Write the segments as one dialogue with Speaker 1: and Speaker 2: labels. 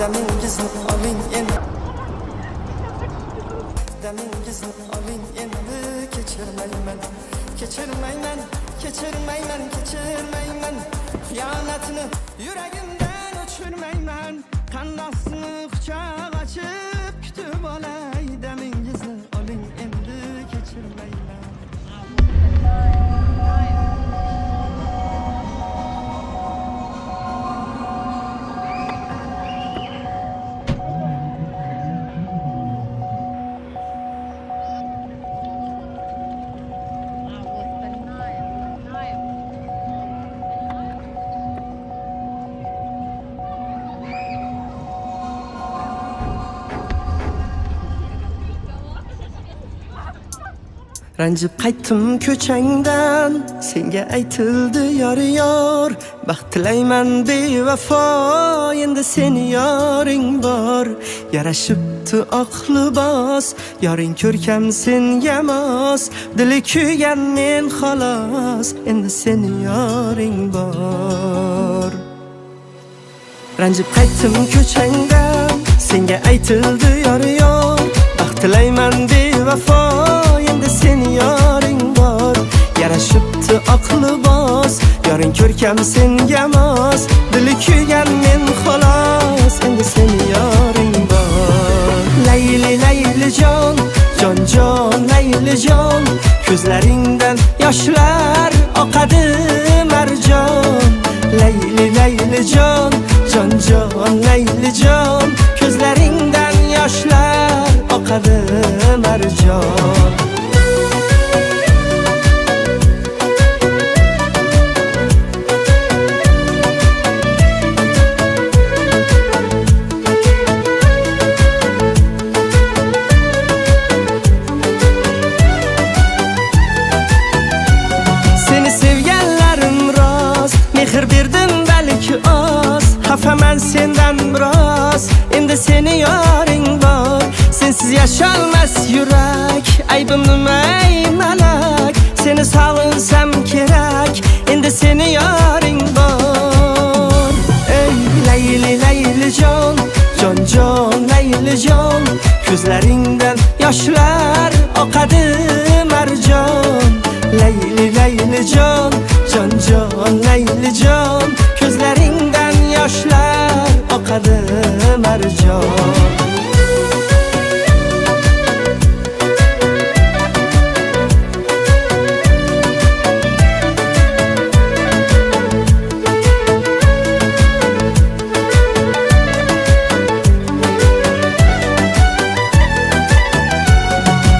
Speaker 1: Demingizni oling endi, demingizni oling endi. Kechirmayman, kechirmayman, kechirmayman, kechirmayman. Xiyonatni yuragimdan o'chirmayman. Qandosini quchoq ochib kutib olay. Demingizni oling endi, kechirmayman. Ranjib qaytdim ko'changdan, senga aytildi yor. Baxt tilayman bevafo, endi seni yoring bor. Yarashibdi oq libos, yoring ko'rkam senga mos. Dili kuygan men xolos, endi seni yoring bor. Ranjib qaytdim ko'changdan, senga aytildi yor. Baxt tilayman bevafo, endi seni yoring bor. Yarashibdi oq libos, yoring ko'rkam senga mos. Dili kuygan men xolos, endi seni yoring bor. Layli layli jon, jon jon layli jon, ko'zlaringdan yoshlar oqadi marjon. Layli layli jon, jon jon layli jon, ko'zlaringdan yoshlar oqadi marjon. Seni sevganlarim rost, mehr berdim balki oz. Xafaman sendan biroz, endi seni yoring bor. Sensiz yasholmas yurak, aybim nima ey malak. Seni sog'insam kerak, endi seni yoring bor. Ey layli layli jon, jon jon layli jon, ko'zlaringdan yoshlar oqadi marjon. Layli layli jon, jon jon layli jon, ko'zlaringdan yoshlar oqadi marjon.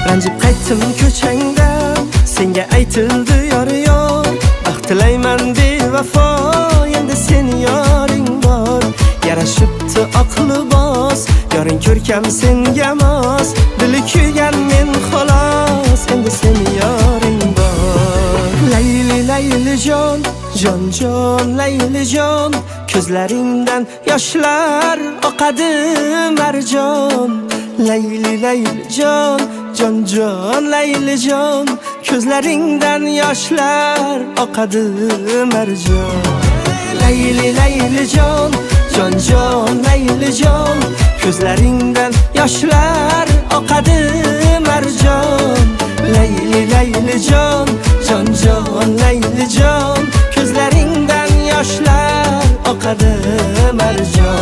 Speaker 1: Ranjib qaytdim ko'changdan, senga aytildi yor. Baxt tilayman bevafo, endi seni yoring bor. Yarashibdi oq libos, yoring ko'rkam senga mos. Dili kuygan men xolos, endi seni yoring bor. Layli layli jon, jon jon layli jon, ko'zlaringdan yoshlar oqadi marjon. Layli layli jon, jon jon layli jon, ko'zlaringdan yoshlar oqadi marjon. Layli layli jon, jon jon layli jon, ko'zlaringdan yoshlar oqadi marjon. Layli layli jon, jon jon layli jon, ko'zlaringdan yoshlar oqadi marjon.